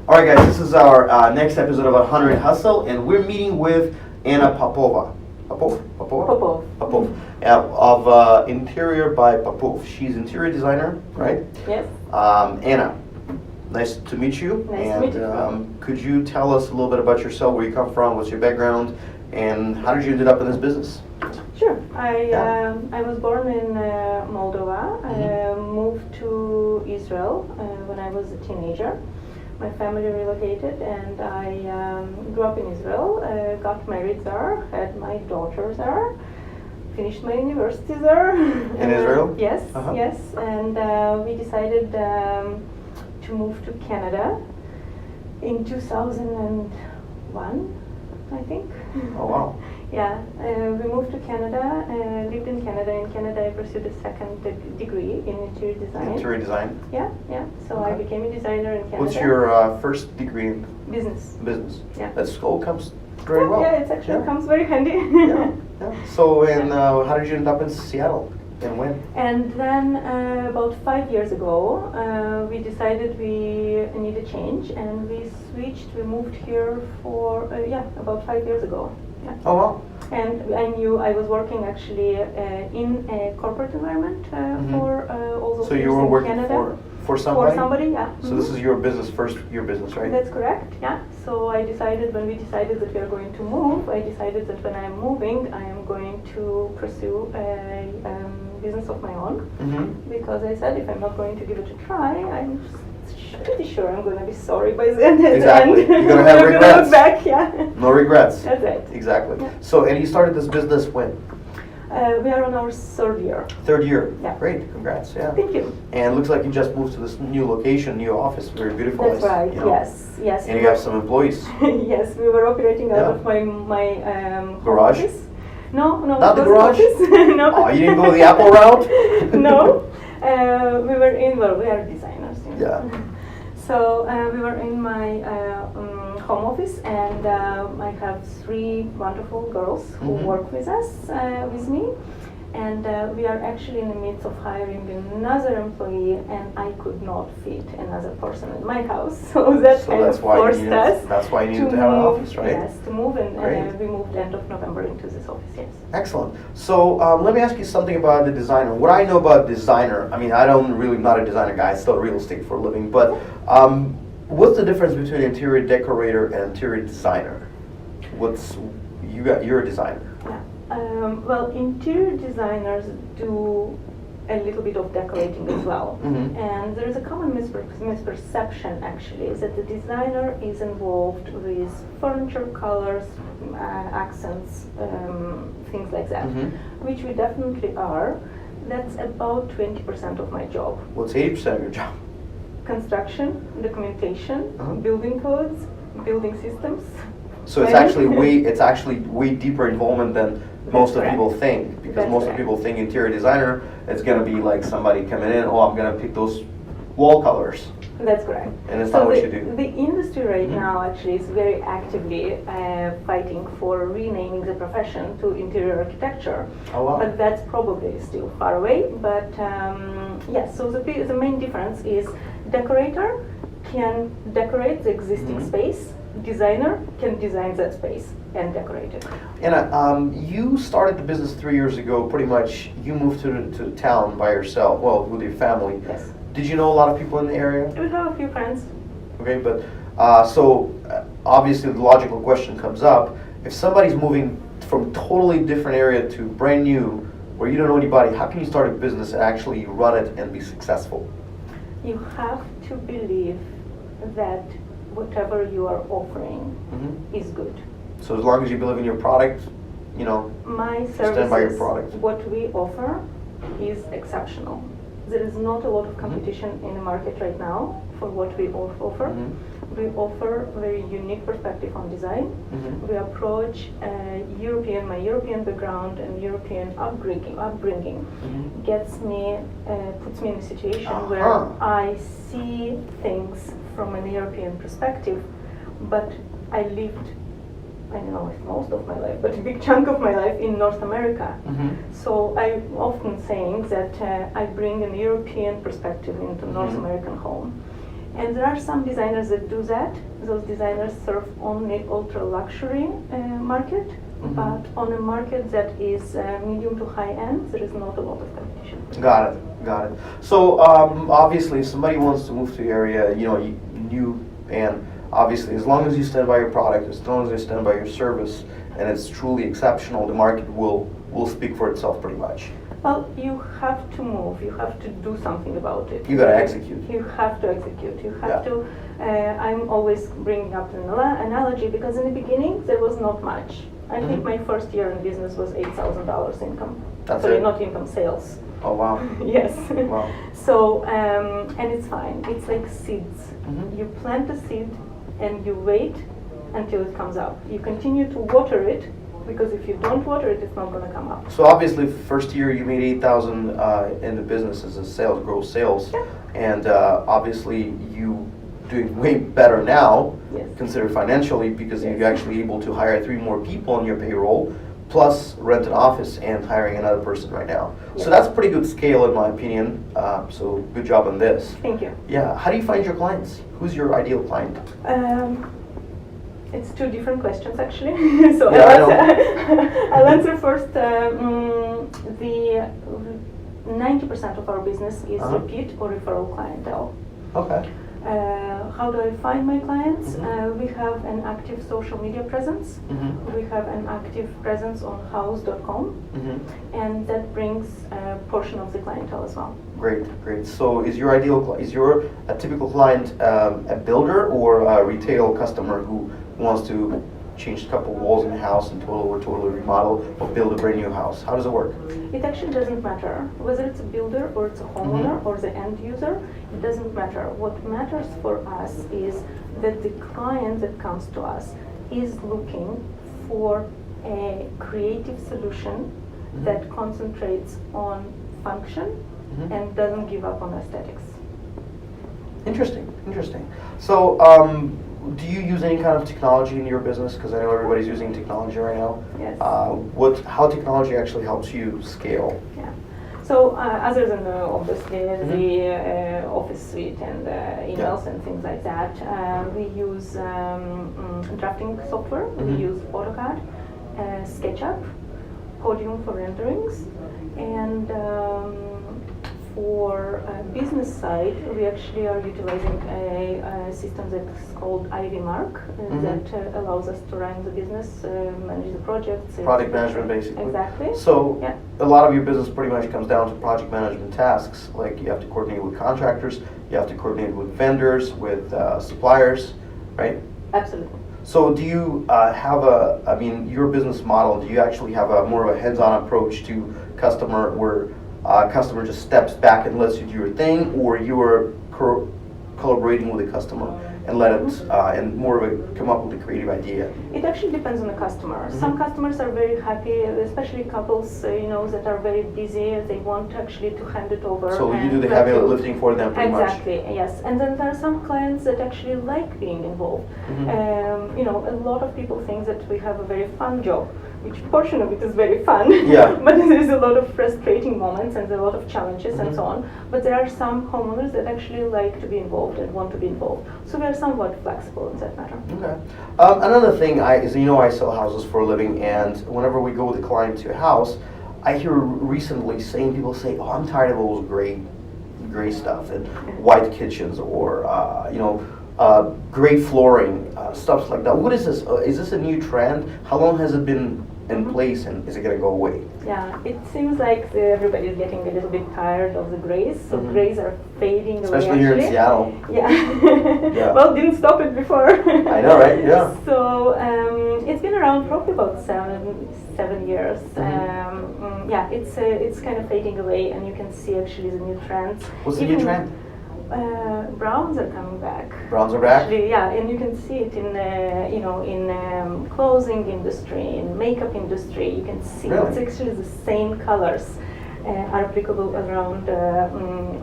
All right, guys, this is our next episode of 100 Hustle, and we're meeting with Anna Popova. Popov. Yeah, of Interior by Popov. She's interior designer, right? Yes. Anna, nice to meet you. Nice to meet you. Could you tell us a little bit about yourself, where you come from, what's your background, and how did you end up in this business? Sure. I was born in Moldova. I moved to Israel when I was a teenager. My family relocated, and I grew up in Israel. Got married there, had my daughter there, finished my university there. In Israel? Yes, yes. And we decided to move to Canada in 2001, I think. Oh wow. Yeah, we moved to Canada, lived in Canada. In Canada, I pursued a second degree in interior design. Interior design? Yeah, yeah. So I became a designer in Canada. What's your first degree in? Business. Business. Yeah. That all comes very well. Yeah, it actually comes very handy. Yeah. So, and how did you end up in Seattle, and when? And then about 5 years ago, we decided we need a change, and we switched. We moved here for about 5 years ago. Yeah. Oh wow. And I knew I was working actually in a corporate environment for all those So years you were in working Canada. for somebody? For somebody, yeah. So this is your business, your business, right? That's correct, yeah. So I decided, when we decided that we are going to move, I decided that when I am moving, I am going to pursue a business of my own. Because I said, if I'm not going to give it a try, I'm pretty sure I'm going to be sorry by the end. Exactly. You're going to have regrets. Gonna look back, yeah. No regrets. That's right. Exactly. Yeah. So, and you started this business when? We are on our third year. Third year. Yeah. Great. Congrats. Yeah. Thank you. And it looks like you just moved to this new location, new office, very beautiful. That's right. You know. Yes. And you have some employees. Yes, we were operating out of my garage. Office. No, not the garage. No. Oh, you didn't go the Apple route. No, we were in. Well, we are designers. You know. Yeah. So we were in my home office, and I have 3 wonderful girls who work with us, with me, and we are actually in the midst of hiring another employee, and I could not fit another person in my house, so that kind of forced us. That's why you needed to have an office, right? Yes, to move, and we moved end of November into this office. Yes. Excellent. So let me ask you something about the designer. What I know about designer, I mean, not a designer guy. I still real estate for a living, but what's the difference between interior decorator and interior designer? You're a designer. Yeah. Well, interior designers do a little bit of decorating as well. And there is a common misperception actually, is that the designer is involved with furniture, colors, accents, things like that, which we definitely are. That's about 20% of my job. What's 80% of your job? Construction, documentation, building codes, building systems. So it's actually way deeper involvement than most of people think, because most of people think interior designer is going to be like somebody coming in, I'm going to pick those wall colors. That's correct. And it's not what you do. The industry right now actually is very actively fighting for renaming the profession to interior architecture. Oh, wow. But that's probably still far away. But yes, so the main difference is decorator can decorate the existing space. Designer can design that space and decorate it. Anna, you started the business 3 years ago. Pretty much, you moved to town by yourself. Well, with your family. Yes. Did you know a lot of people in the area? We have a few friends. Okay, but obviously the logical question comes up: if somebody's moving from totally different area to brand new, where you don't know anybody, how can you start a business and actually run it and be successful? You have to believe that whatever you are offering is good. So as long as you believe in your product, my services, stand by your product. What we offer is exceptional. There is not a lot of competition in the market right now for what we offer. We offer a very unique perspective on design. We approach my European background and European upbringing puts me in a situation where I see things from an European perspective, but I lived, I don't know if most of my life, but a big chunk of my life in North America. So I'm often saying that I bring an European perspective into North American home. And there are some designers that do that. Those designers serve only ultra luxury market, but on a market that is medium to high end, there is not a lot of competition. Got it, got it. So obviously, if somebody wants to move to the area, new, and obviously, as long as you stand by your product, as long as you stand by your service, and it's truly exceptional, the market will speak for itself pretty much. Well, you have to move. You have to do something about it. You got to execute. You have to execute. You have to. I'm always bringing up an analogy because in the beginning there was not much. I think my first year in business was $8,000 income. That's Sorry, it? not income, sales. Oh wow. Yes. Wow. So, and it's fine. It's like seeds. You plant a seed and you wait until it comes up. You continue to water it, because if you don't water it, it's not going to come up. So obviously, first year you made 8,000 in the business as a sales, gross sales, and obviously you doing way better now, considered financially, because you're actually able to hire 3 more people on your payroll, plus rent an office and hiring another person right now. So that's pretty good scale in my opinion. So good job on this. Thank you. Yeah. How do you find your clients? Who's your ideal client? It's 2 different questions actually. So Yeah, I'll answer first. The 90% of our business is repeat or referral clientele. Okay. How do I find my clients? We have an active social media presence. We have an active presence on house.com, and that brings a portion of the clientele as well. Great, great. So is your a typical client a builder or a retail customer who wants to change a couple walls in the house and totally remodel or build a brand new house? How does it work? It actually doesn't matter whether it's a builder or it's a homeowner or the end user. It doesn't matter. What matters for us is that the client that comes to us is looking for a creative solution that concentrates on function and doesn't give up on aesthetics. Interesting, interesting. So do you use any kind of technology in your business? Because I know everybody's using technology right now. Yes. How technology actually helps you scale? Yeah. So other than obviously the Office suite and emails and things like that, we use drafting software. We use AutoCAD, SketchUp, Podium for renderings, and for business side, we actually are utilizing a system that's called Ivy Mark that allows us to run the business, manage the projects. Project management, basically. Exactly. So a lot of your business pretty much comes down to project management tasks. Like you have to coordinate with contractors, you have to coordinate with vendors, with suppliers, right? Absolutely. So do you have your business model, do you actually have a more of a hands-on approach to customer where customer just steps back and lets you do your thing, or you are collaborating with the customer and let it and more of a come up with a creative idea? It actually depends on the customer. Some customers are very happy, especially couples that are very busy. They want actually to hand it over. So you do the heavy lifting for them pretty much. Exactly, yes. And then there are some clients that actually like being involved. A lot of people think that we have a very fun job, which portion of it is very fun. Yeah. But there's a lot of frustrating moments and a lot of challenges and so on. But there are some homeowners that actually like to be involved and want to be involved. So we are somewhat flexible in that matter. Okay. Another thing is, I sell houses for a living, and whenever we go with a client to a house, I hear recently people say, "Oh, I'm tired of all those gray stuff and white kitchens or gray flooring, stuff like that." What is this? Is this a new trend? How long has it been in place, and is it going to go away? Yeah, it seems like everybody is getting a little bit tired of the grays. So grays are fading Especially away. Especially here in Seattle. Yeah. Well, didn't stop it before. I know, right? Yeah. So it's been around probably about seven years. It's kind of fading away, and you can see actually the new trends. What's the new trend? Browns are coming back. Browns are back? Actually, yeah, and you can see it in clothing industry, in makeup industry. You can see it's actually the same colors are applicable around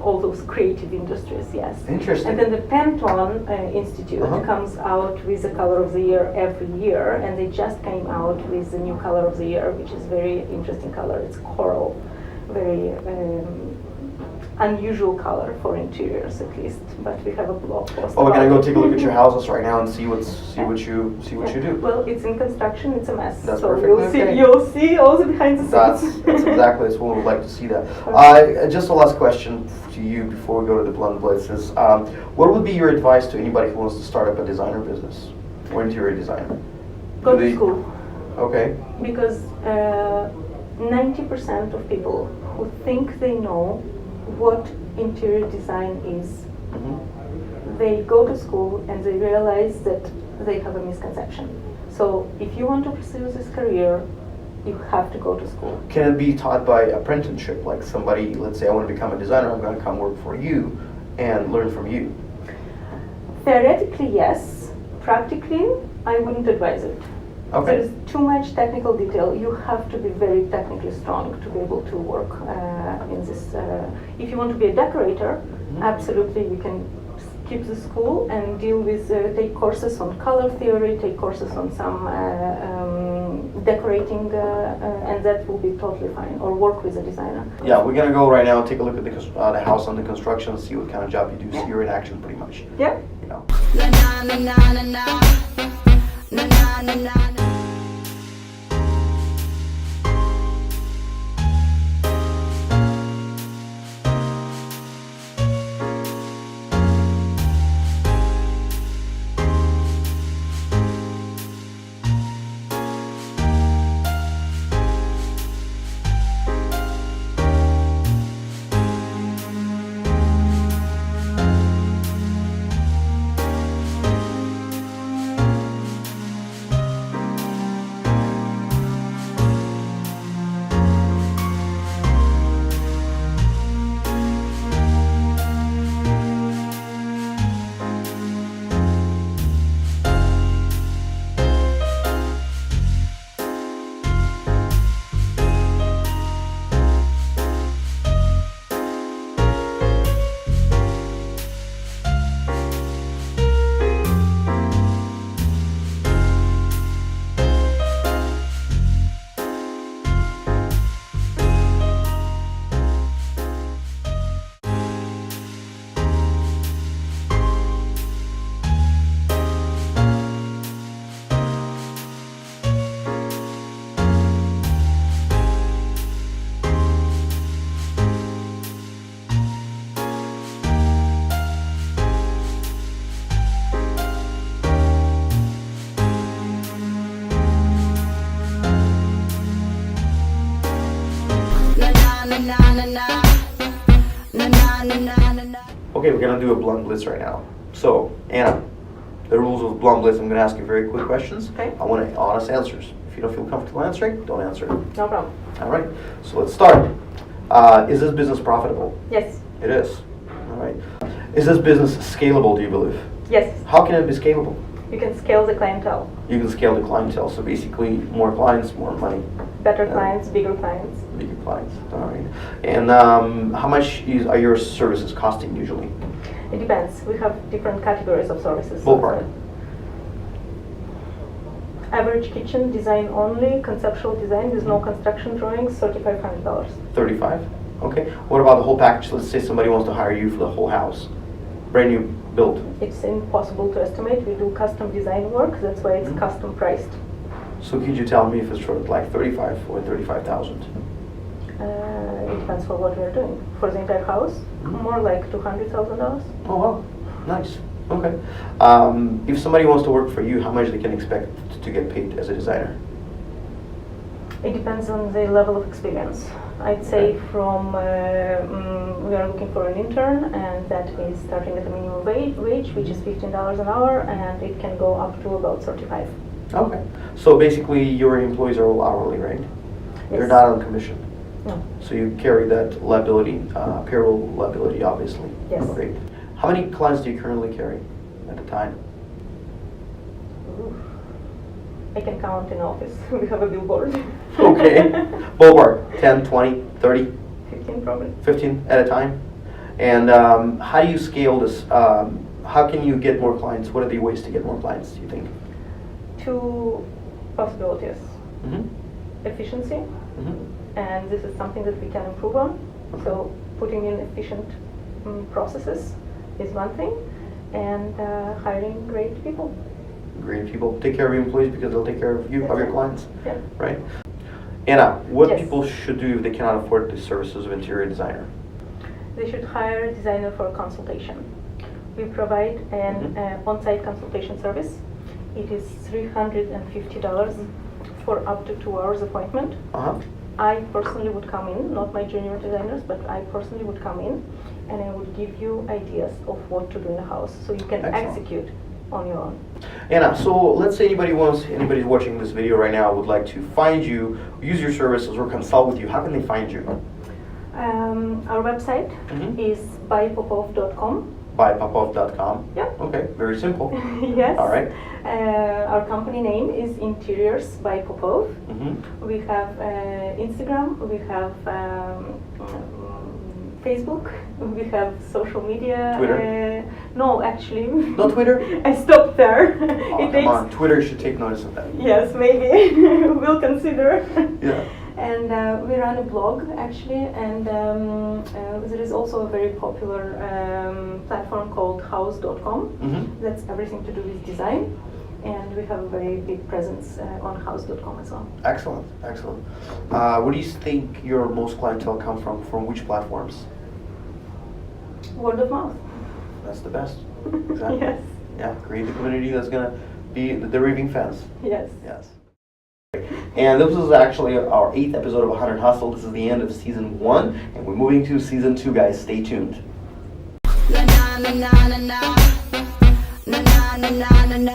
all those creative industries. Yes. Interesting. And then the Pantone Institute comes out with the color of the year every year, and they just came out with the new color of the year, which is very interesting color. It's coral, very unusual color for interiors at least, but we have a blog post. Oh, we're gonna about go it. take a look at your houses right now and see what you do. Well, it's in construction, it's a mess. That's so perfectly okay. you'll see all the behind the scenes. That's exactly that's what we would like to see that. Just a last question to you before we go to the blunt blitz is, what would be your advice to anybody who wants to start up a designer business or interior designer? Go to school. Okay. Because 90% of people who think they know what interior design is, they go to school and they realize that they have a misconception. So if you want to pursue this career, you have to go to school. Can it be taught by apprenticeship? Like somebody, let's say I want to become a designer, I'm going to come work for you and learn from you. Theoretically, yes. Practically, I wouldn't advise it. Okay. There's too much technical detail. You have to be very technically strong to be able to work in this. If you want to be a decorator, absolutely you can skip the school and deal with, take courses on color theory, take courses on some decorating, and that will be totally fine, or work with a designer. Yeah, we're going to go right now and take a look at the house under construction, see what kind of job you do, see you're in action pretty much. Yeah. You know. Na na na na na na na na na na. Okay, we're going to do a blunt blitz right now. So, Anna, the rules of blunt blitz, I'm going to ask you very quick questions. Okay. I want honest answers. If you don't feel comfortable answering, don't answer. No problem. All right, so let's start. Is this business profitable? Yes. It is. All right. Is this business scalable, do you believe? Yes. How can it be scalable? You can scale the clientele. You can scale the clientele, so basically more clients, more money. Better clients, bigger clients. Bigger clients, all right. And how much are your services costing usually? It depends. We have different categories of services. Ballpark. Average kitchen design only, conceptual design with no construction drawings, $3,500. 35. Okay. What about the whole package? Let's say somebody wants to hire you for the whole house, brand new build. It's impossible to estimate. We do custom design work. That's why it's custom priced. So could you tell me if it's for like 35 or 35,000? It depends for what we are doing. For the entire house, more like $200,000. Oh wow, nice. Okay. If somebody wants to work for you, how much they can expect to get paid as a designer? It depends on the level of experience. I'd say from we are looking for an intern, and that is starting at the minimum wage, which is $15 an hour, and it can go up to about 35. Okay. So basically, your employees are all hourly, right? They're Yes. not on commission. No. So you carry that liability, payroll liability, obviously. Yes. Great. How many clients do you currently carry at the time? Ooh. I can count in office. We have a billboard. Okay. Ballpark, 10, 20, 30, 15 probably. 15 at a time? And how do you scale this? How can you get more clients? What are the ways to get more clients, do you think? Two possibilities. Mm-hmm. Efficiency, Mm-hmm. and this is something that we can improve on. So putting in efficient processes is one thing, and hiring great people. Great people. Take care of your employees because they'll take care of you, of your clients. Yeah. Right? Anna, what Yes. people should do if they cannot afford the services of interior designer? They should hire a designer for a consultation. We provide an on-site consultation service. It is $350 for up to 2 hours appointment. Uh-huh. I personally would come in, not my junior designers, but I personally would come in and I would give you ideas of what to do in the house so you can Excellent. execute on your own. Anna, so let's say anybody's watching this video right now would like to find you, use your services, or consult with you. How can they find you? Our website is bypopov.com. Bypopov.com. Yeah. Okay, very simple. Yes. All right. Our company name is Interiors by Popov. Mm-hmm. We have Instagram, we have Facebook, we have social media. Twitter? No, actually. No Twitter? I stopped there. Oh, come on. Twitter should take notice of that. Yes, maybe. We'll consider. Yeah. And we run a blog actually, and there is also a very popular platform called house.com. Mm-hmm. That's everything to do with design, and we have a very big presence on house.com as well. Excellent, excellent. Where do you think your most clientele come from? From which platforms? Word of mouth. That's the best. Exactly. Yes. Yeah, create the community that's gonna be the raving fans. Yes. Yes. And this is actually our 8th episode of 100 Hustle. This is the end of season 1, and we're moving to season 2, guys. Stay tuned. Na na na na na na na na na na na.